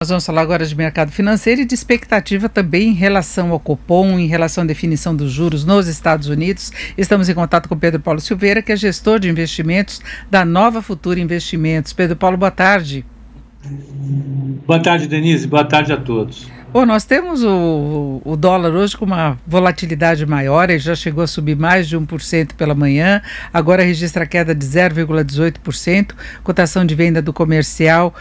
Nós vamos falar agora de mercado financeiro e de expectativa também em relação ao Copom, em relação à definição dos juros nos Estados Unidos. Estamos em contato com Pedro Paulo Silveira, que é gestor de investimentos da Nova Futura Investimentos. Pedro Paulo, boa tarde. Boa tarde, Denise. Boa tarde a todos. Bom, nós temos o dólar hoje com uma volatilidade maior, ele já chegou a subir mais de 1% pela manhã, agora registra queda de 0,18%, cotação de venda do comercial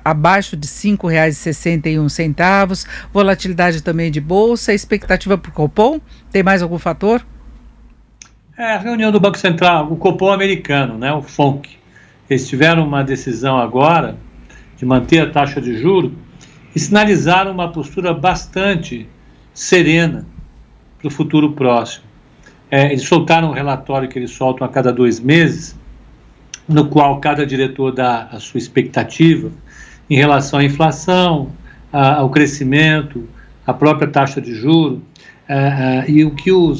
abaixo de R$ 5,61, volatilidade também de bolsa, expectativa para o Copom, tem mais algum fator? A reunião do Banco Central, o Copom americano, né, o FONC, eles tiveram uma decisão agora de manter a taxa de juros e sinalizaram uma postura bastante serena para o futuro próximo. Eles soltaram um relatório que eles soltam a cada 2 meses, no qual cada diretor dá a sua expectativa em relação à inflação, ao crescimento, à própria taxa de juros, e o que o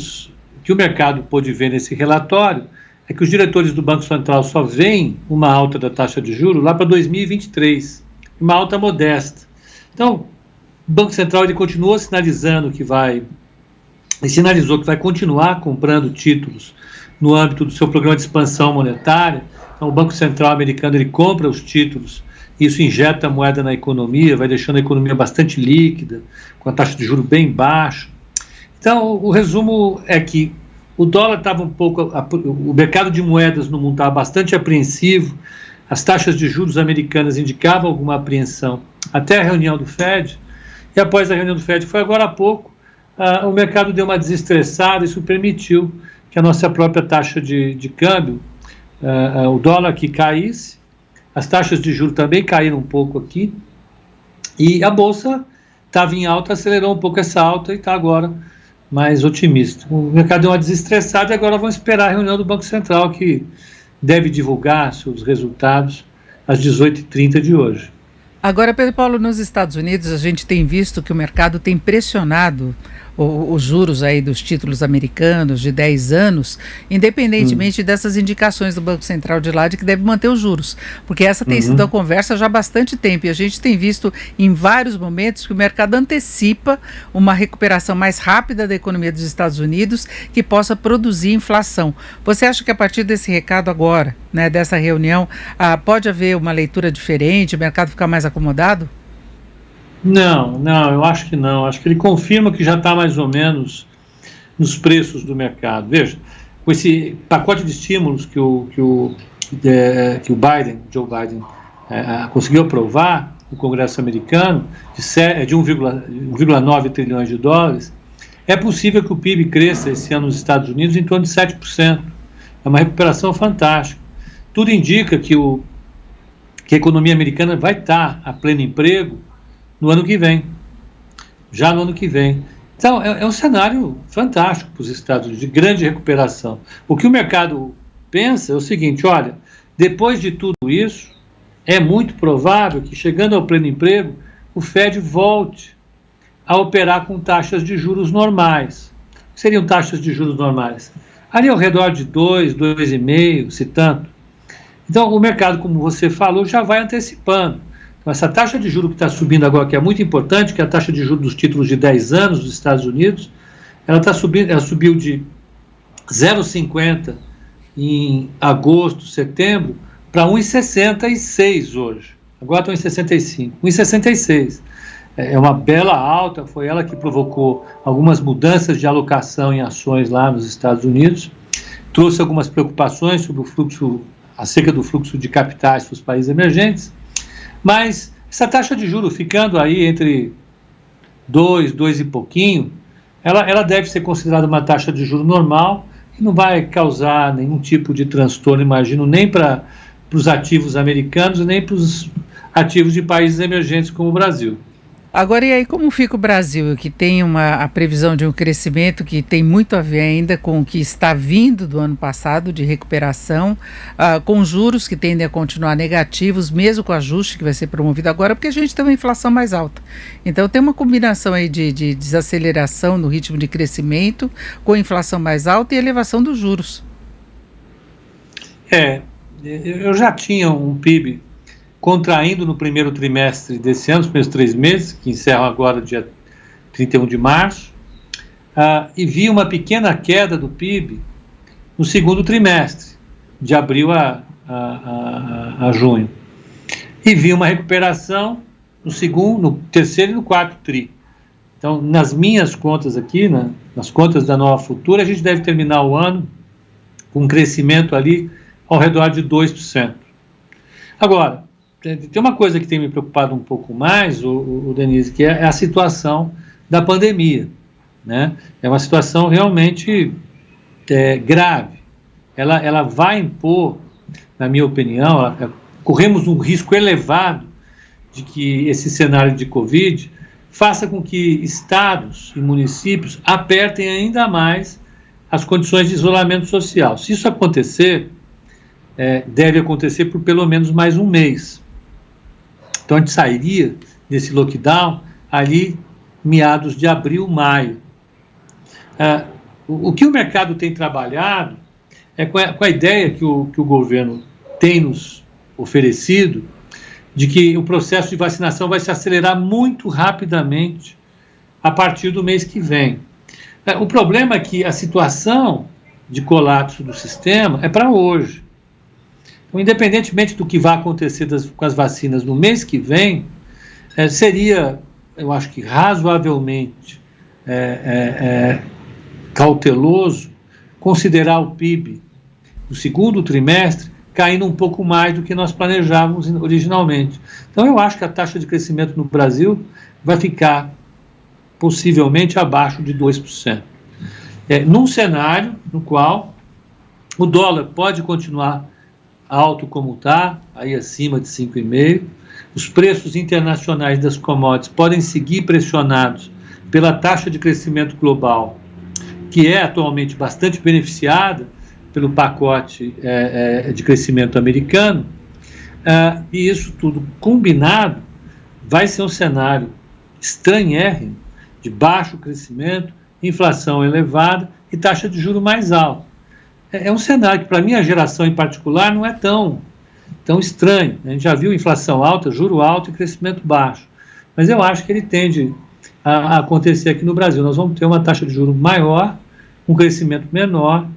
mercado pôde ver nesse relatório é que os diretores do Banco Central só veem uma alta da taxa de juros lá para 2023, uma alta modesta. Então, o Banco Central ele continuou sinalizando que sinalizou que vai continuar comprando títulos no âmbito do seu programa de expansão monetária. Então, o Banco Central americano ele compra os títulos, isso injeta moeda na economia, vai deixando a economia bastante líquida, com a taxa de juros bem baixa. Então, o resumo é que o dólar estava o mercado de moedas no mundo estava bastante apreensivo, as taxas de juros americanas indicavam alguma apreensão até a reunião do Fed, e após a reunião do Fed, foi agora há pouco, o mercado deu uma desestressada, isso permitiu que a nossa própria taxa de câmbio, o dólar aqui caísse, as taxas de juros também caíram um pouco aqui, e a Bolsa estava em alta, acelerou um pouco essa alta e está agora mais otimista. O mercado deu uma desestressada e agora vamos esperar a reunião do Banco Central, que deve divulgar seus resultados às 18h30 de hoje. Agora, Pedro Paulo, nos Estados Unidos a gente tem visto que o mercado tem pressionado os juros aí dos títulos americanos de 10 anos, independentemente dessas indicações do Banco Central de lá de que deve manter os juros, porque essa tem sido a conversa já há bastante tempo e a gente tem visto em vários momentos que o mercado antecipa uma recuperação mais rápida da economia dos Estados Unidos que possa produzir inflação. Você acha que a partir desse recado agora, né, dessa reunião, pode haver uma leitura diferente, o mercado ficar mais acomodado? Não, eu acho que não. Acho que ele confirma que já está mais ou menos nos preços do mercado. Veja, com esse pacote de estímulos que o Joe Biden, conseguiu aprovar no Congresso americano, de 1,9 trilhões de dólares, é possível que o PIB cresça esse ano nos Estados Unidos em torno de 7%. É uma recuperação fantástica. Tudo indica que a economia americana vai estar a pleno emprego no ano que vem, já no ano que vem. Então, é um cenário fantástico para os Estados Unidos, de grande recuperação. O que o mercado pensa é o seguinte, olha, depois de tudo isso, é muito provável que, chegando ao pleno emprego, o Fed volte a operar com taxas de juros normais. O que seriam taxas de juros normais? Ali ao redor de 2, 2,5, se tanto. Então, o mercado, como você falou, já vai antecipando. Então, essa taxa de juros que está subindo agora, que é muito importante, que é a taxa de juros dos títulos de 10 anos dos Estados Unidos, ela subiu de 0,50 em agosto, setembro, para 1,66 hoje. Agora estão em 65, 1,66. É uma bela alta, foi ela que provocou algumas mudanças de alocação em ações lá nos Estados Unidos, trouxe algumas preocupações sobre acerca do fluxo de capitais para os países emergentes, mas essa taxa de juros ficando aí entre 2 e pouquinho, ela deve ser considerada uma taxa de juros normal e não vai causar nenhum tipo de transtorno, imagino, nem para os ativos americanos, nem para os ativos de países emergentes como o Brasil. Agora, e aí como fica o Brasil, que tem a previsão de um crescimento que tem muito a ver ainda com o que está vindo do ano passado de recuperação, com juros que tendem a continuar negativos, mesmo com o ajuste que vai ser promovido agora, porque a gente tem uma inflação mais alta. Então tem uma combinação aí de desaceleração no ritmo de crescimento, com inflação mais alta e elevação dos juros. Eu já tinha um PIB contraindo no primeiro trimestre desse ano, os primeiros 3 meses, que encerram agora dia 31 de março, e vi uma pequena queda do PIB no segundo trimestre, de abril a junho. E vi uma recuperação no segundo, no terceiro e no quarto tri. Então, nas minhas contas aqui, nas contas da Nova Futura, a gente deve terminar o ano com um crescimento ali ao redor de 2%. Agora, tem uma coisa que tem me preocupado um pouco mais, o Denise, que é a situação da pandemia, né? É uma situação realmente grave. Ela vai impor, na minha opinião, corremos um risco elevado de que esse cenário de Covid faça com que estados e municípios apertem ainda mais as condições de isolamento social. Se isso acontecer, deve acontecer por pelo menos mais um mês. Então a gente sairia desse lockdown ali meados de abril, maio. O que o mercado tem trabalhado é com a ideia que o governo tem nos oferecido de que o processo de vacinação vai se acelerar muito rapidamente a partir do mês que vem. O problema é que a situação de colapso do sistema é para hoje. Então, independentemente do que vai acontecer com as vacinas no mês que vem, seria, eu acho que razoavelmente cauteloso considerar o PIB do segundo trimestre caindo um pouco mais do que nós planejávamos originalmente. Então, eu acho que a taxa de crescimento no Brasil vai ficar possivelmente abaixo de 2%. Num cenário no qual o dólar pode continuar alto como está, aí acima de 5,5%, os preços internacionais das commodities podem seguir pressionados pela taxa de crescimento global, que é atualmente bastante beneficiada pelo pacote de crescimento americano, e isso tudo combinado vai ser um cenário estranhérrimo de baixo crescimento, inflação elevada e taxa de juros mais alta. É um cenário que, para a minha geração em particular, não é tão estranho. A gente já viu inflação alta, juro alto e crescimento baixo. Mas eu acho que ele tende a acontecer aqui no Brasil. Nós vamos ter uma taxa de juros maior, um crescimento menor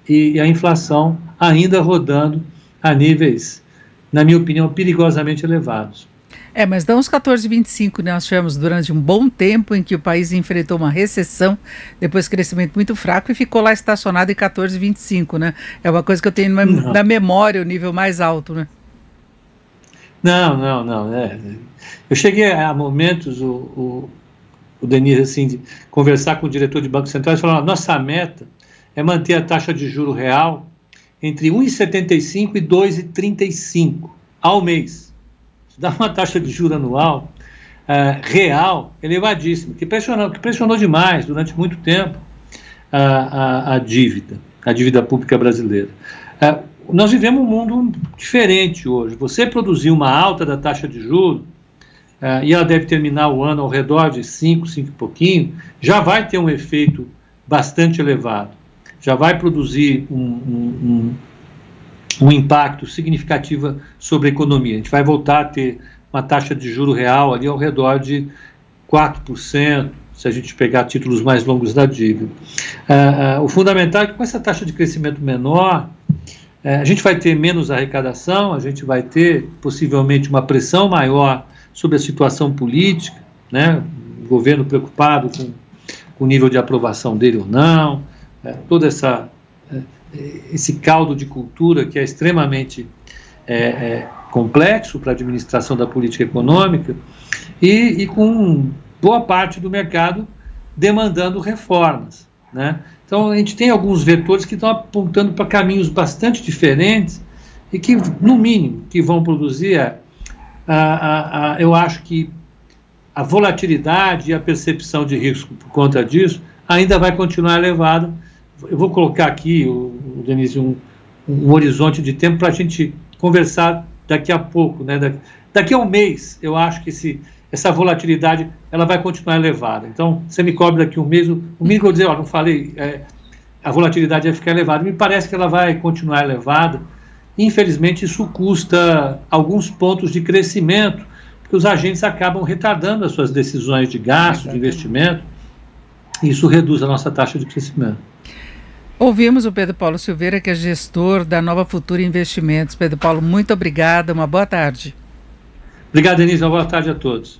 e a inflação ainda rodando a níveis, na minha opinião, perigosamente elevados. Mas dá uns 14,25, né? Nós tivemos durante um bom tempo em que o país enfrentou uma recessão, depois crescimento muito fraco e ficou lá estacionado em 14,25, né? É uma coisa que eu tenho na memória, o nível mais alto, né? Não. Eu cheguei a momentos, o Denise, assim, de conversar com o diretor de Banco Central e falar: nossa meta é manter a taxa de juro real entre 1,75 e 2,35 ao mês. Dá uma taxa de juros anual real elevadíssima, que pressionou demais durante muito tempo a dívida pública brasileira. Nós vivemos um mundo diferente hoje. Você produzir uma alta da taxa de juros, e ela deve terminar o ano ao redor de 5 e pouquinho, já vai ter um efeito bastante elevado. Já vai produzir um impacto significativo sobre a economia. A gente vai voltar a ter uma taxa de juro real ali ao redor de 4%, se a gente pegar títulos mais longos da dívida. O fundamental é que com essa taxa de crescimento menor, a gente vai ter menos arrecadação, a gente vai ter possivelmente uma pressão maior sobre a situação política, né? O governo preocupado com o nível de aprovação dele ou não, todo esse caldo de cultura que é extremamente complexo para a administração da política econômica e com boa parte do mercado demandando reformas, né? Então a gente tem alguns vetores que estão apontando para caminhos bastante diferentes e que, no mínimo, que vão produzir eu acho que a volatilidade e a percepção de risco por conta disso ainda vai continuar elevada. Eu vou colocar aqui, Denise, um horizonte de tempo para a gente conversar daqui a pouco, né? Daqui a um mês, eu acho que essa volatilidade ela vai continuar elevada. Então, você me cobre daqui a um mês, o mínimo que eu dizer, não falei, a volatilidade vai ficar elevada. Me parece que ela vai continuar elevada Infelizmente, isso custa alguns pontos de crescimento, porque os agentes acabam retardando as suas decisões de gasto, de investimento, e isso reduz a nossa taxa de crescimento. Ouvimos o Pedro Paulo Silveira, que é gestor da Nova Futura Investimentos. Pedro Paulo, muito obrigada, uma boa tarde. Obrigado, Denise, uma boa tarde a todos.